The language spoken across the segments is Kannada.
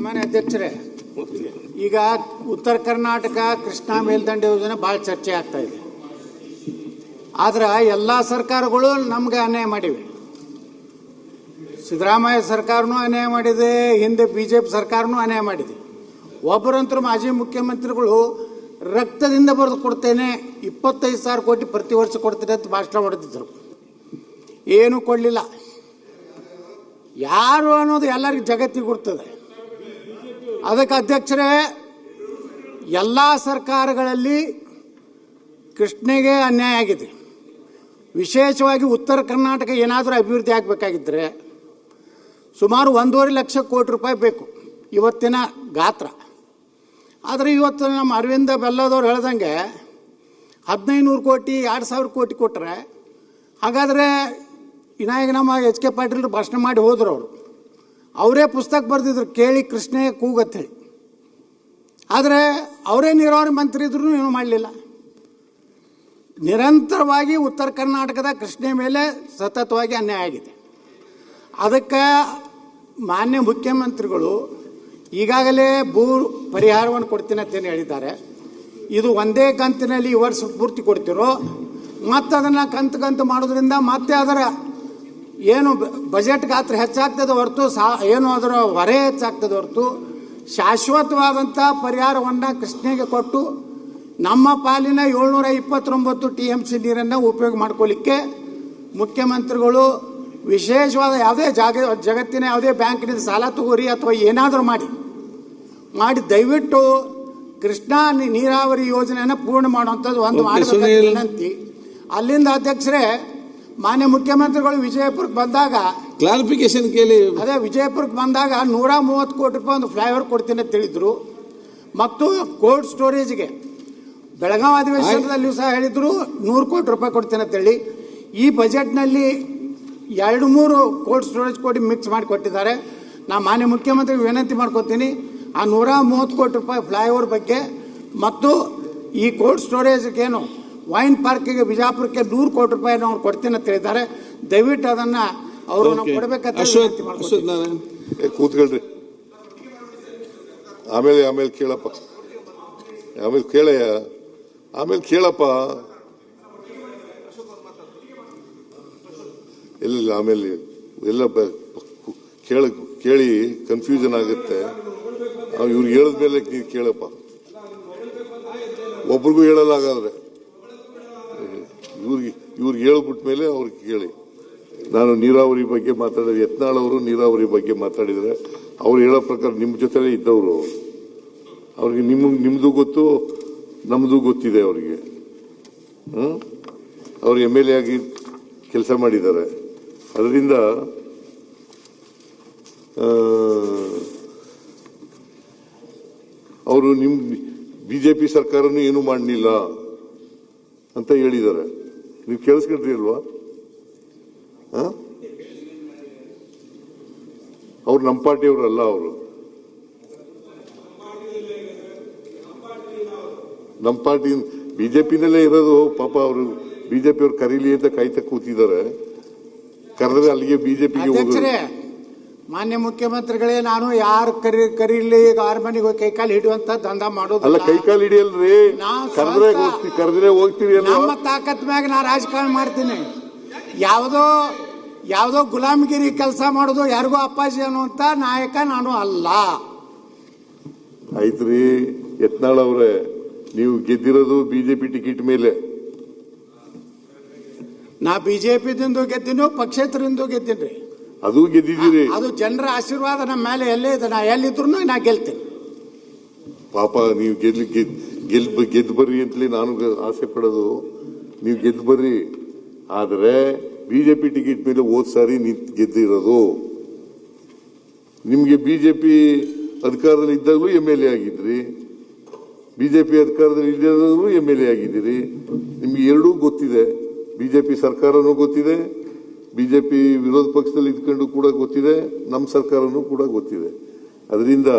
ಸನ್ಮಾನ್ಯ ಅಧ್ಯಕ್ಷರೇ, ಈಗ ಉತ್ತರ ಕರ್ನಾಟಕ ಕೃಷ್ಣಾ ಮೇಲ್ದಂಡೆ ಯೋಜನೆ ಭಾಳ ಚರ್ಚೆ ಆಗ್ತಾ ಇದೆ. ಆದ್ರೆ ಎಲ್ಲ ಸರ್ಕಾರಗಳು ನಮ್ಗೆ ಅನ್ಯಾಯ ಮಾಡಿವೆ. ಸಿದ್ದರಾಮಯ್ಯ ಸರ್ಕಾರನೂ ಅನ್ಯಾಯ ಮಾಡಿದೆ, ಹಿಂದೆ BJP ಸರ್ಕಾರನೂ ಅನ್ಯಾಯ ಮಾಡಿದೆ. ಒಬ್ಬರಂತರೂ ಮಾಜಿ ಮುಖ್ಯಮಂತ್ರಿಗಳು ರಕ್ತದಿಂದ ಬರೆದು ಕೊಡ್ತೇನೆ, 25,000 ಕೋಟಿ ಪ್ರತಿ ವರ್ಷ ಕೊಡ್ತೇನೆ ಅಂತ ಭಾಷಣ ಹೊಡೆದಿದ್ರು. ಏನೂ ಕೊಡಲಿಲ್ಲ. ಯಾರು ಅನ್ನೋದು ಎಲ್ಲರಿಗೂ ಜಗತ್ತಿಗೆ ಗೊತ್ತದೆ. ಅದಕ್ಕೆ ಅಧ್ಯಕ್ಷರೇ, ಎಲ್ಲ ಸರ್ಕಾರಗಳಲ್ಲಿ ಕೃಷ್ಣೆಗೆ ಅನ್ಯಾಯ ಆಗಿದೆ. ವಿಶೇಷವಾಗಿ ಉತ್ತರ ಕರ್ನಾಟಕ ಏನಾದರೂ ಅಭಿವೃದ್ಧಿ ಆಗಬೇಕಾಗಿದ್ದರೆ ಸುಮಾರು 1.5 ಲಕ್ಷ ಕೋಟಿ ರೂಪಾಯಿ ಬೇಕು ಇವತ್ತಿನ ಗಾತ್ರ. ಆದರೆ ಇವತ್ತು ನಮ್ಮ ಅರವಿಂದ ಬೆಲ್ಲದವ್ರು ಹೇಳ್ದಂಗೆ 1500 ಕೋಟಿ 2000 ಕೋಟಿ ಕೊಟ್ಟರೆ, ಹಾಗಾದರೆ ವಿನಾಯಕ ನಮ್ಮ HK ಪಾಟೀಲ್ ಭಾಷಣ ಮಾಡಿ ಹೋದ್ರು. ಅವರೇ ಪುಸ್ತಕ ಬರೆದಿದ್ರು, ಕೇಳಿ ಕೃಷ್ಣೇ ಕೂಗತ್ತೇಳಿ. ಆದರೆ ಅವರೇ ನೀರಾವರಿ ಮಂತ್ರಿ ಇದ್ರೂ ಏನೂ ಮಾಡಲಿಲ್ಲ. ನಿರಂತರವಾಗಿ ಉತ್ತರ ಕರ್ನಾಟಕದ ಕೃಷ್ಣೆ ಮೇಲೆ ಸತತವಾಗಿ ಅನ್ಯಾಯ ಆಗಿದೆ. ಅದಕ್ಕೆ ಮಾನ್ಯ ಮುಖ್ಯಮಂತ್ರಿಗಳು ಈಗಾಗಲೇ ಭೂ ಪರಿಹಾರವನ್ನು ಕೊಡ್ತೀನಿ ಅಂತೇನು ಹೇಳಿದ್ದಾರೆ. ಇದು ಒಂದೇ ಕಂತಿನಲ್ಲಿ ಈ ವರ್ಷ ಪೂರ್ತಿ ಕೊಡ್ತಿರೋ, ಮತ್ತು ಅದನ್ನು ಕಂತು ಮಾಡೋದ್ರಿಂದ ಮತ್ತೆ ಅದರ ಏನು ಬಜೆಟ್ ಗಾತ್ರ ಹೆಚ್ಚಾಗ್ತದೆ ಹೊರತು ಏನು ಅದರ ಹೊರೆ ಹೆಚ್ಚಾಗ್ತದೆ ಹೊರತು ಶಾಶ್ವತವಾದಂಥ ಪರಿಹಾರವನ್ನು ಕೃಷ್ಣೆಗೆ ಕೊಟ್ಟು ನಮ್ಮ ಪಾಲಿನ 729 TMC ನೀರನ್ನು ಉಪಯೋಗ ಮಾಡ್ಕೊಳ್ಳಿಕ್ಕೆ ಮುಖ್ಯಮಂತ್ರಿಗಳು ವಿಶೇಷವಾದ ಯಾವುದೇ ಜಗತ್ತಿನ ಯಾವುದೇ ಬ್ಯಾಂಕಿನಿಂದ ಸಾಲ ತಗೋರಿ ಅಥವಾ ಏನಾದರೂ ಮಾಡಿ ದಯವಿಟ್ಟು ಕೃಷ್ಣಾ ನೀರಾವರಿ ಯೋಜನೆಯನ್ನು ಪೂರ್ಣ ಮಾಡುವಂಥದ್ದು ಒಂದು ಮಾಡಬೇಕು ವಿನಂತಿ. ಅಲ್ಲಿಂದ ಅಧ್ಯಕ್ಷರೇ, ಮಾನ್ಯ ಮುಖ್ಯಮಂತ್ರಿಗಳು ವಿಜಯಪುರಕ್ಕೆ ಬಂದಾಗ ಕ್ಲಾರಿಫಿಕೇಶನ್ ಕೇಳಿ, ಅದೇ ವಿಜಯಪುರಕ್ಕೆ ಬಂದಾಗ 130 ಕೋಟಿ ರೂಪಾಯಿ ಒಂದು ಫ್ಲೈಓವರ್ ಕೊಡ್ತೀನಿ ಅಂತ ಹೇಳಿದ್ರು. ಮತ್ತು ಕೋಲ್ಡ್ ಸ್ಟೋರೇಜ್ಗೆ ಬೆಳಗಾವಿ ಅಧಿವೇಶನದಲ್ಲಿಯೂ ಸಹ ಹೇಳಿದ್ರು 100 ಕೋಟಿ ರೂಪಾಯಿ ಕೊಡ್ತೀನಿ ಅಂತೇಳಿ. ಈ ಬಜೆಟ್ನಲ್ಲಿ 2-3 ಕೋಲ್ಡ್ ಸ್ಟೋರೇಜ್ ಕೋಟಿ ಮಿಕ್ಸ್ ಮಾಡಿ ಕೊಟ್ಟಿದ್ದಾರೆ. ನಾ ಮಾನ್ಯ ಮುಖ್ಯಮಂತ್ರಿಗೆ ವಿನಂತಿ ಮಾಡ್ಕೊತೀನಿ, ಆ 130 ಕೋಟಿ ರೂಪಾಯಿ ಫ್ಲೈಓವರ್ ಬಗ್ಗೆ ಮತ್ತು ಈ ಕೋಲ್ಡ್ ಸ್ಟೋರೇಜ್ಗೇನು ವೈನ್ ಪಾರ್ಕಿಗೆ ಬಿಜಾಪುರಕ್ಕೆ 100 ಕೋಟಿ ರೂಪಾಯಿ ನಾವು ಕೊಡ್ತೀನಿ ಅಂತ ಹೇಳಿದ್ದಾರೆ. ದಯವಿಟ್ಟು ಅದನ್ನ ಅವರು ನಾವು ಕೊಡಬೇಕಂತ ವಿನಂತಿ ಮಾಡ್ಕೊತೀನಿ. ಕೂತ್ಕೊಳ್ರಿ, ಆಮೇಲೆ ಕೇಳಪ್ಪ, ಆಮೇಲೆ ಕೇಳಪ್ಪ, ಇಲ್ಲ ಆಮೇಲೆ ಎಲ್ಲ ಕೇಳಿ ಕನ್ಫ್ಯೂಷನ್ ಆಗುತ್ತೆ. ಇವ್ರಿಗೆ ಹೇಳಿದ್ಮೇಲೆ ನೀವು ಕೇಳಪ್ಪ, ಒಬ್ರಿಗೂ ಹೇಳಲಾಗಾದ್ರೆ ಇವ್ರಿಗೆ ಹೇಳ್ಬಿಟ್ಟ ಮೇಲೆ ಅವ್ರಿಗೆ ಕೇಳಿ. ನಾನು ನೀರಾವರಿ ಬಗ್ಗೆ ಮಾತಾಡಿದ್ರೆ, ಯತ್ನಾಳ್ ಅವರು ನೀರಾವರಿ ಬಗ್ಗೆ ಮಾತಾಡಿದ್ರೆ ಅವ್ರು ಹೇಳೋ ಪ್ರಕಾರ ನಿಮ್ಮ ಜೊತೆಲೇ ಇದ್ದವರು, ಅವ್ರಿಗೆ ನಿಮ್ದು ಗೊತ್ತು, ನಮ್ದು ಗೊತ್ತಿದೆ ಅವ್ರಿಗೆ. ಅವ್ರು MLA ಆಗಿ ಕೆಲಸ ಮಾಡಿದ್ದಾರೆ. ಅದರಿಂದ ಅವರು BJP ಸರ್ಕಾರನೂ ಏನು ಮಾಡಲಿಲ್ಲ ಅಂತ ಹೇಳಿದ್ದಾರೆ. ನೀವು ಕೇಳಿಸ್ಕೊಂಡ್ರಿ ಅಲ್ವಾ? ಅವ್ರು ನಮ್ಮ ಪಾರ್ಟಿಯವರಲ್ಲ, ಅವರು ನಮ್ಮ ಪಾರ್ಟಿ BJPನಲ್ಲೇ ಇರೋದು. ಪಾಪ ಅವರು BJP ಅವ್ರು ಕರೀಲಿ ಅಂತ ಕಾಯ್ತಾ ಕೂತಿದ್ದಾರೆ. ಕರೆದ್ರೆ ಅಲ್ಲಿಗೆ BJPಗೆ ಹೋಗೋದು. ಮಾನ್ಯ ಮುಖ್ಯಮಂತ್ರಿಗಳೇ, ನಾನು ಯಾರು ಕರೀಲಿ ಮನೆಗೆ ಕೈಕಾಲು ಹಿಡಿಯುವಂತ ದಂಧ ಮಾಡೋದು ಅಲ್ಲ. ಕೈಕಾಲು ಹಿಡಿಯಲ್ರಿ, ಕರೆದ್ರೆ ಹೋಗ್ತೀವಿ. ನಮ್ಮ ತಾಕತ್ ಮ್ಯಾಗ ನಾ ರಾಜಕಾರಣ ಮಾಡ್ತೀನಿ. ಯಾವುದೋ ಗುಲಾಮಗಿರಿ ಕೆಲಸ ಮಾಡೋದು, ಯಾರಿಗೂ ಅಪ್ಪಾಜಿ ಅನ್ನುವಂತ ನಾಯಕ ನಾನು ಅಲ್ಲ. ಆಯ್ತ್ರಿ ಯತ್ನಾಳ್ ಅವ್ರೆ, ನೀವು ಗೆದ್ದಿರೋದು BJP ಟಿಕೆಟ್ ಮೇಲೆ. ನಾ BJPದಿಂದ ಗೆದ್ದೀನಿ, ಪಕ್ಷೇತರದಿಂದ ಗೆದ್ದೀನಿ. ಅದು ಗೆದ್ದಿದ್ದೀರಿ. ಅದು ಜನರ ಆಶೀರ್ವಾದ ನಮ್ಮ ಮೇಲೆ ಎಲ್ಲೇ ಇದೆ. ನಾ ಎಲ್ಲಿದ್ರು ನಾ ಗೆಲ್ತೀನಿ. ಪಾಪ ನೀವು ಗೆದ್ದು ಬರ್ರಿ ಅಂತಲೇ ನಾನು ಆಸೆ ಪಡೋದು. ನೀವು ಗೆದ್ದು ಬರ್ರಿ. ಆದರೆ BJP ಟಿಕೆಟ್ ಮೇಲೆ ಹೋದ್ ಸಾರಿ ಗೆದ್ದಿರೋದು. ನಿಮ್ಗೆ BJP ಅಧಿಕಾರದಲ್ಲಿ ಇದ್ದಾಗಲೂ MLA ಆಗಿದ್ರಿ, BJP ಅಧಿಕಾರದಲ್ಲಿ ಇದ್ದಾಗಲೂ MLA ಆಗಿದ್ದೀರಿ. ನಿಮ್ಗೆ ಎರಡೂ ಗೊತ್ತಿದೆ. BJP ಸರ್ಕಾರನೂ ಗೊತ್ತಿದೆ, BJP ವಿರೋಧ ಪಕ್ಷದಲ್ಲಿ ಇದ್ಕೊಂಡು ಕೂಡ ಗೊತ್ತಿದೆ, ನಮ್ಮ ಸರ್ಕಾರನೂ ಕೂಡ ಗೊತ್ತಿದೆ. ಅದರಿಂದ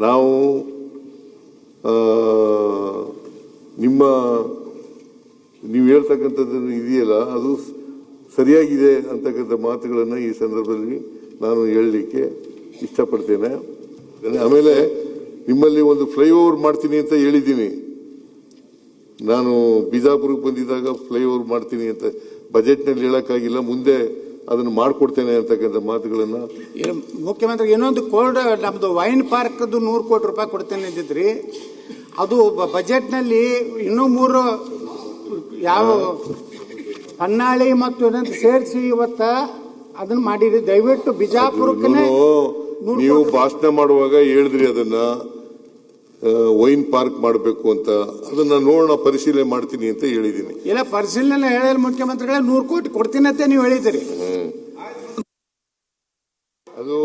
ನಾವು ನೀವು ಹೇಳ್ತಕ್ಕಂಥದ್ದು ಇದೆಯಲ್ಲ, ಅದು ಸರಿಯಾಗಿದೆ ಅಂತಕ್ಕಂಥ ಮಾತುಗಳನ್ನು ಈ ಸಂದರ್ಭದಲ್ಲಿ ನಾನು ಹೇಳಲಿಕ್ಕೆ ಇಷ್ಟಪಡ್ತೇನೆ. ಆಮೇಲೆ ನಿಮ್ಮಲ್ಲಿ ಒಂದು ಫ್ಲೈಓವರ್ ಮಾಡ್ತೀನಿ ಅಂತ ಹೇಳಿದ್ದೀನಿ. ನಾನು ಬಿಜಾಪುರಕ್ಕೆ ಬಂದಿದ್ದಾಗ ಫ್ಲೈಓವರ್ ಮಾಡ್ತೀನಿ ಅಂತ ಬಜೆಟ್ನಲ್ಲಿ ಹೇಳಕ್ಕಾಗಿಲ್ಲ, ಮುಂದೆ ಅದನ್ನು ಮಾಡಿಕೊಡ್ತೇನೆ ಅಂತಕ್ಕಂಥ ಮಾತುಗಳನ್ನ ಮುಖ್ಯಮಂತ್ರಿ ಇನ್ನೊಂದು ಕೋಲ್ಡ್ ನಮ್ದು ವೈನ್ ಪಾರ್ಕ್ 100 ಕೋಟಿ ರೂಪಾಯಿ ಕೊಡ್ತೇನೆ ಅಂದಿದ್ರಿ. ಅದು ಬಜೆಟ್ನಲ್ಲಿ ಇನ್ನೂ 3 ಯಾವ ಹೊನ್ನಾಳಿ ಮತ್ತು ಇನ್ನೊಂದು ಸೇರಿಸಿ ಇವತ್ತ ಅದನ್ನ ಮಾಡಿರಿ. ದಯವಿಟ್ಟು ಬಿಜಾಪುರಕ್ಕೆ ನೀವು ಭಾಷಣ ಮಾಡುವಾಗ ಹೇಳಿದ್ರಿ ಅದನ್ನ ವೈನ್ ಪಾರ್ಕ್ ಮಾಡಬೇಕು ಅಂತ. ಅದನ್ನ ನೋಡೋಣ, ಪರಿಶೀಲನೆ ಮಾಡ್ತೀನಿ ಅಂತ ಹೇಳಿದ್ದೀನಿ. ಇಲ್ಲ, ಪರಿಶೀಲನೆ ಹೇಳಿದ ಮುಖ್ಯಮಂತ್ರಿಗಳೇ 100 ಕೋಟಿ ಕೊಡ್ತೀನಿ ಅಂತ ನೀವು ಹೇಳಿದಿರಿ. ಅದು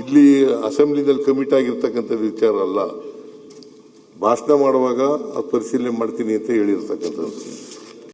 ಇಲ್ಲಿ ಅಸೆಂಬ್ಲಿನಲ್ಲಿ ಕಮಿಟ್ ಆಗಿರ್ತಕ್ಕಂಥ ವಿಚಾರ ಅಲ್ಲ. ಭಾಷಣ ಮಾಡುವಾಗ ಅದು ಪರಿಶೀಲನೆ ಮಾಡ್ತೀನಿ ಅಂತ ಹೇಳಿರ್ತಕ್ಕಂಥದ್ದು.